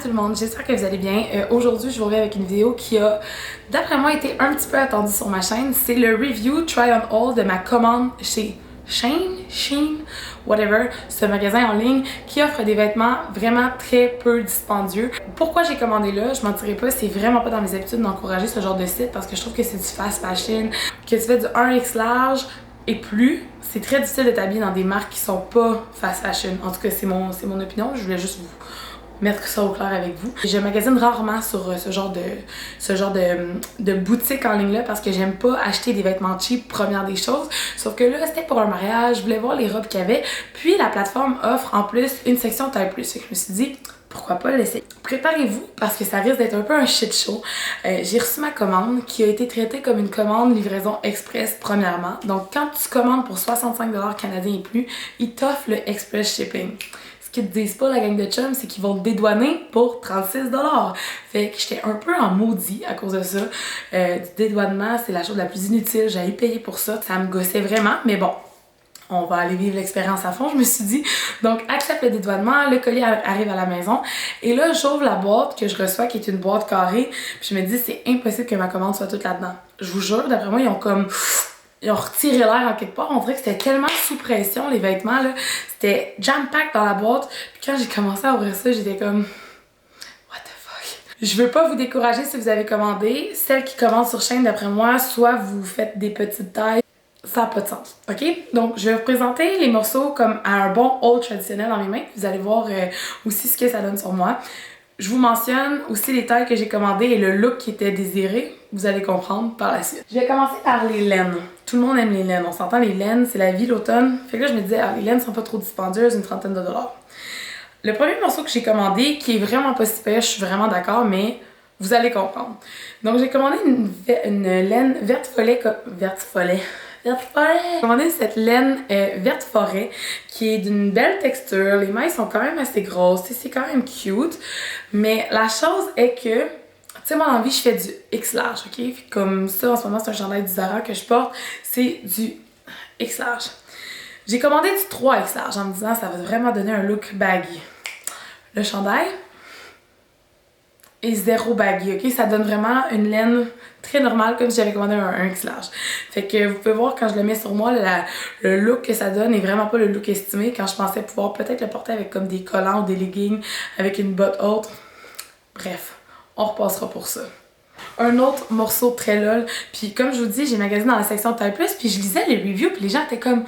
tout le monde, j'espère que vous allez bien. Aujourd'hui, je vous reviens avec une vidéo qui a, d'après moi, été un petit peu attendue sur ma chaîne. C'est le review Try on All de ma commande chez Shein, whatever, ce magasin en ligne qui offre des vêtements vraiment très peu dispendieux. Pourquoi j'ai commandé là, je mentirais pas, c'est vraiment pas dans mes habitudes d'encourager ce genre de site parce que je trouve que c'est du fast fashion, que tu fais du 1X large et plus, c'est très difficile de t'habiller dans des marques qui sont pas fast fashion. En tout cas, c'est mon opinion, je voulais juste vous mettre ça au clair avec vous. Je magasine rarement sur ce genre de boutique en ligne là parce que j'aime pas acheter des vêtements cheap, première des choses. Sauf que là, c'était pour un mariage, je voulais voir les robes qu'il y avait. Puis la plateforme offre en plus une section taille plus. Fait que je me suis dit, pourquoi pas l'essayer. Préparez-vous parce que ça risque d'être un peu un shit show. J'ai reçu ma commande qui a été traitée comme une commande livraison express premièrement. Donc quand tu commandes pour 65$ canadiens et plus, ils t'offrent le express shipping. Ce qu'ils te disent pas, la gang de chums, c'est qu'ils vont te dédouaner pour 36$. Fait que j'étais un peu en maudit à cause de ça. Du dédouanement, c'est la chose la plus inutile. J'avais payé pour ça. Ça me gossait vraiment, mais bon. On va aller vivre l'expérience à fond, je me suis dit. Donc, accepte le dédouanement, le colis arrive à la maison. Et là, j'ouvre la boîte que je reçois, qui est une boîte carrée. Puis je me dis, c'est impossible que ma commande soit toute là-dedans. Je vous jure, d'après moi, ils ont retiré l'air en quelque part. On dirait que c'était tellement sous pression, les vêtements, là. C'était jam-pack dans la boîte. Puis quand j'ai commencé à ouvrir ça, j'étais comme... What the fuck? Je veux pas vous décourager si vous avez commandé. Celles qui commandent sur Shein, d'après moi, soit vous faites des petites tailles. Ça n'a pas de sens, ok? Donc, je vais vous présenter les morceaux comme à un bon haul traditionnel dans mes mains. Vous allez voir aussi ce que ça donne sur moi. Je vous mentionne aussi les tailles que j'ai commandées et le look qui était désiré. Vous allez comprendre par la suite. Je vais commencer par les laines. Tout le monde aime les laines. On s'entend, les laines, c'est la vie, l'automne. Fait que là, je me disais, les laines sont pas trop dispendieuses, une trentaine de dollars. Le premier morceau que j'ai commandé, qui est vraiment pas si pire, je suis vraiment d'accord, mais vous allez comprendre. Donc, j'ai commandé une laine verte follet. J'ai commandé cette laine verte forêt qui est d'une belle texture. Les mailles sont quand même assez grosses, c'est quand même cute. Mais la chose est que, tu sais, moi dans la vie, je fais du X large, ok? Comme ça, en ce moment, c'est un chandail du Zara que je porte, c'est du X large. J'ai commandé du 3X large en me disant ça va vraiment donner un look baggy. Le chandail est zéro baggy, ok? Ça donne vraiment une laine très normale, comme si j'avais commandé un X large. Fait que vous pouvez voir quand je le mets sur moi, le look que ça donne est vraiment pas le look estimé. Quand je pensais pouvoir peut-être le porter avec comme des collants ou des leggings, avec une botte haute. Bref, on repassera pour ça. Un autre morceau très lol, puis comme je vous dis, j'ai magasiné dans la section taille plus, puis je lisais les reviews, puis les gens étaient comme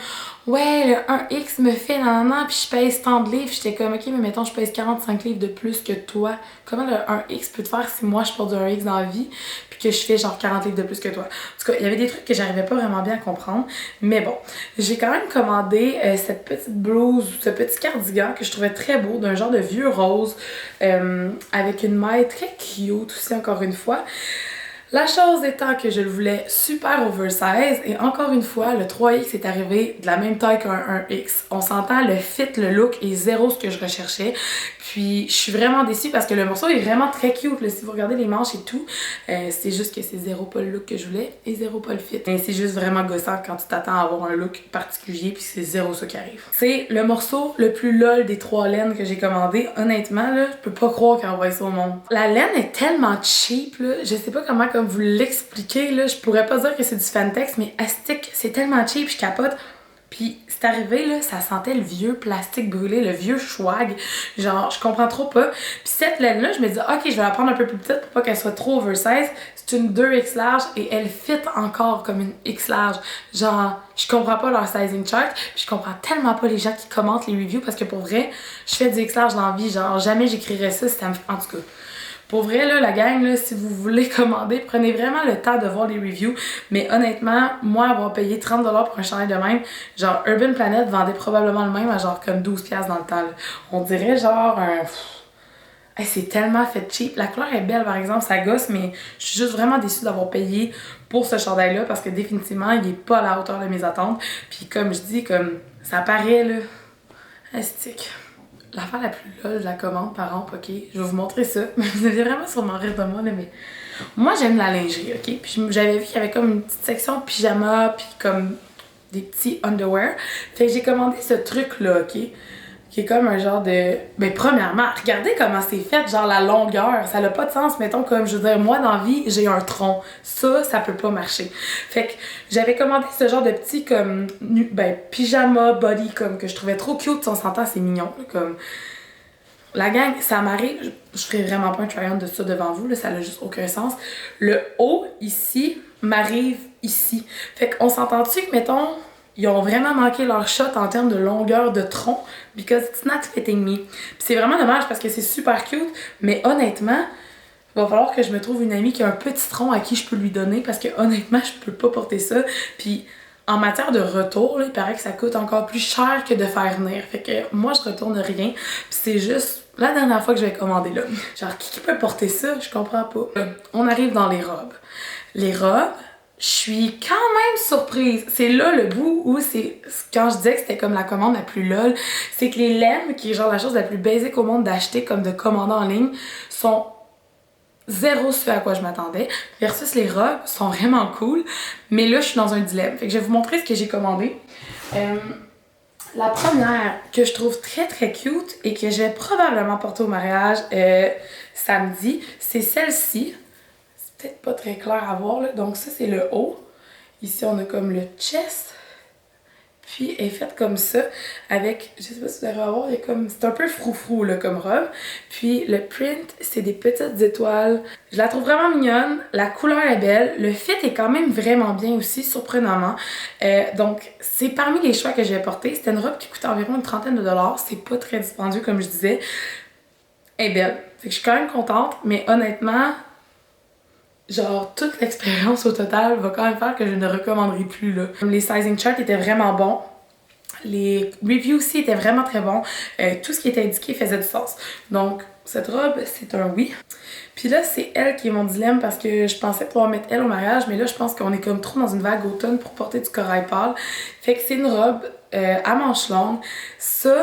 ouais, le 1X me fait nan, puis je pèse tant de livres. J'étais comme ok, mais mettons je pèse 45 livres de plus que toi, comment le 1X peut te faire si moi je porte du 1X dans la vie puis que je fais genre 40 livres de plus que toi? En tout cas, il y avait des trucs que j'arrivais pas vraiment bien à comprendre, mais bon, j'ai quand même commandé cette petite blouse, ce petit cardigan que je trouvais très beau, d'un genre de vieux rose, avec une maille très cute aussi, encore une fois. La chose étant que je le voulais super oversize et encore une fois, le 3X est arrivé de la même taille qu'un 1X. On s'entend, le fit, le look est zéro ce que je recherchais. Puis je suis vraiment déçue parce que le morceau est vraiment très cute. Là. Si vous regardez les manches et tout, c'est juste que c'est zéro pas le look que je voulais et zéro pas le fit. Et c'est juste vraiment gossant quand tu t'attends à avoir un look particulier puis c'est zéro ça qui arrive. C'est le morceau le plus lol des 3 laines que j'ai commandé. Honnêtement, là, je peux pas croire qu'elle envoie ça au monde. La laine est tellement cheap, là. Je sais pas comment comme vous l'expliquer, là. Je pourrais pas dire que c'est du Fantex, mais astic, c'est tellement cheap, je capote. Puis c'est arrivé, là, ça sentait le vieux plastique brûlé, le vieux swag. Genre, je comprends trop pas. Puis cette laine-là, je me dis, ok, je vais la prendre un peu plus petite pour pas qu'elle soit trop oversize. C'est une 2X large et elle fit encore comme une X large. Genre, je comprends pas leur sizing chart. Puis je comprends tellement pas les gens qui commentent les reviews parce que pour vrai, je fais du X large dans la vie. Genre, jamais j'écrirais ça si ça me... En tout cas... Pour vrai, là, la gang, là, si vous voulez commander, prenez vraiment le temps de voir les reviews. Mais honnêtement, moi, avoir payé 30$ pour un chandail de même, genre Urban Planet vendait probablement le même à genre comme 12$ dans le temps. Là. On dirait genre un... Hey, c'est tellement fait cheap. La couleur est belle, par exemple, ça gosse, mais je suis juste vraiment déçue d'avoir payé pour ce chandail-là parce que définitivement, il est pas à la hauteur de mes attentes. Puis comme je dis, comme ça paraît, là, astique. L'affaire la plus lol de la commande, par exemple, ok? Je vais vous montrer ça. Vous allez vraiment sûrement rire de moi, là, mais... Moi, j'aime la lingerie, ok? Puis j'avais vu qu'il y avait comme une petite section pyjama, puis comme des petits underwear. Fait que j'ai commandé ce truc-là, ok? qui est comme un genre de... Ben, premièrement, regardez comment c'est fait, genre la longueur, ça n'a pas de sens, mettons, comme, je veux dire, moi, dans la vie, j'ai un tronc. Ça peut pas marcher. Fait que j'avais commandé ce genre de petit, comme, ben, pyjama body, comme, que je trouvais trop cute, on s'entend, c'est mignon, comme... La gang, ça m'arrive, je ferai vraiment pas un try-on de ça devant vous, là, ça n'a juste aucun sens. Le haut, ici, m'arrive ici. Fait qu'on s'entend-tu que, mettons, ils ont vraiment manqué leur shot en termes de longueur de tronc, because it's not fitting me. Puis c'est vraiment dommage parce que c'est super cute, mais honnêtement, il va falloir que je me trouve une amie qui a un petit tronc à qui je peux lui donner parce que honnêtement, je peux pas porter ça. Puis en matière de retour, là, il paraît que ça coûte encore plus cher que de faire venir. Fait que moi, je retourne rien. Puis c'est juste la dernière fois que je vais commander là. Genre, qui peut porter ça? Je comprends pas. On arrive dans les robes. Les robes, je suis quand même surprise. C'est là le bout où c'est... Quand je disais que c'était comme la commande la plus lol, c'est que les lemmes, qui est genre la chose la plus basique au monde d'acheter comme de commander en ligne, sont zéro ce à quoi je m'attendais. Versus les robes sont vraiment cool. Mais là, je suis dans un dilemme. Fait que je vais vous montrer ce que j'ai commandé. La première que je trouve très très cute et que je vais probablement porter au mariage samedi, c'est celle-ci. C'est peut-être pas très clair à voir là. Donc ça c'est le haut. Ici on a comme le chest. Puis elle est faite comme ça avec, je sais pas si vous allez voir, il y a comme, c'est un peu froufrou là comme robe. Puis le print, c'est des petites étoiles. Je la trouve vraiment mignonne, la couleur est belle, le fit est quand même vraiment bien aussi, surprenamment. Donc c'est parmi les choix que j'ai portés. C'était une robe qui coûtait environ une trentaine de dollars, c'est pas très dispendieux comme je disais. Elle est belle, fait que je suis quand même contente, mais honnêtement, genre, toute l'expérience au total va quand même faire que je ne recommanderai plus, là. Les sizing charts étaient vraiment bons. Les reviews aussi étaient vraiment très bons. Tout ce qui était indiqué faisait du sens. Donc, cette robe, c'est un oui. Puis là, c'est elle qui est mon dilemme parce que je pensais pouvoir mettre elle au mariage, mais là, je pense qu'on est comme trop dans une vague automne pour porter du corail pâle. Fait que c'est une robe à manches longues. Ça,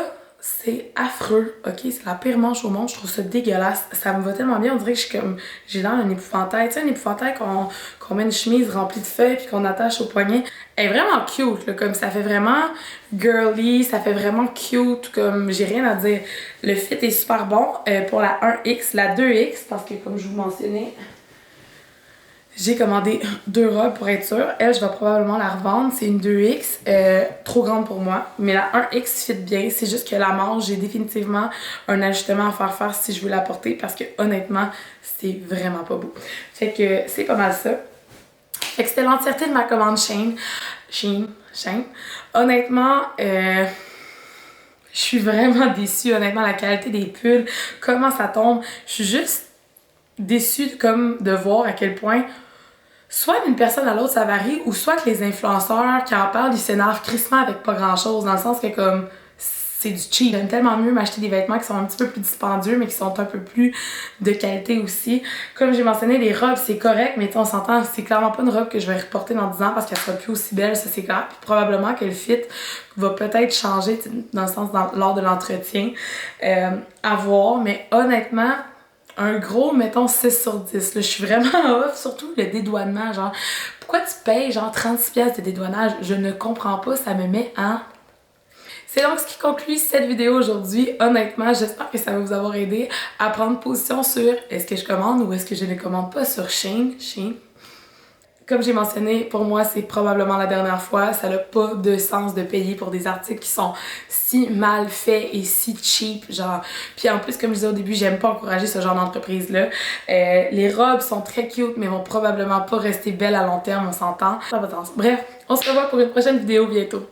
c'est affreux, ok? C'est la pire manche au monde, je trouve ça dégueulasse. Ça me va tellement bien, on dirait que je suis comme... J'ai l'air d'un épouvantail. Tu sais, un épouvantail qu'on met une chemise remplie de feuilles puis qu'on attache au poignet. Elle est vraiment cute, là, comme ça fait vraiment girly, ça fait vraiment cute, comme j'ai rien à dire. Le fit est super bon pour la 1X, la 2X, parce que comme je vous mentionnais, j'ai commandé 2 robes pour être sûre. Elle, je vais probablement la revendre. C'est une 2X, trop grande pour moi. Mais la 1X fit bien. C'est juste que la manche, j'ai définitivement un ajustement à faire si je veux la porter parce que honnêtement, c'est vraiment pas beau. Fait que c'est pas mal ça. Fait que c'était l'entièreté de ma commande Shein. Honnêtement, je suis vraiment déçue. Honnêtement, la qualité des pulls, comment ça tombe. Je suis juste déçue comme de voir à quel point soit d'une personne à l'autre ça varie ou soit que les influenceurs qui en parlent ils s'énervent crissement avec pas grand chose dans le sens que comme c'est du cheap. J'aime tellement mieux m'acheter des vêtements qui sont un petit peu plus dispendieux mais qui sont un peu plus de qualité aussi. Comme j'ai mentionné, les robes c'est correct mais on s'entend, c'est clairement pas une robe que je vais reporter dans 10 ans parce qu'elle sera plus aussi belle, ça c'est clair. Puis probablement que le fit va peut-être changer dans le sens lors de l'entretien à voir, mais honnêtement un gros, mettons, 6 sur 10. Là, je suis vraiment off, surtout le dédouanement. Genre, pourquoi tu payes genre 36$ de dédouanage? Je ne comprends pas, ça me met en... C'est donc ce qui conclut cette vidéo aujourd'hui. Honnêtement, j'espère que ça va vous avoir aidé à prendre position sur est-ce que je commande ou est-ce que je ne commande pas sur Shein. Comme j'ai mentionné, pour moi, c'est probablement la dernière fois. Ça n'a pas de sens de payer pour des articles qui sont si mal faits et si cheap, genre. Puis en plus, comme je disais au début, j'aime pas encourager ce genre d'entreprise-là. Les robes sont très cute, mais vont probablement pas rester belles à long terme, on s'entend. Ça va de sens. Bref, on se revoit pour une prochaine vidéo bientôt.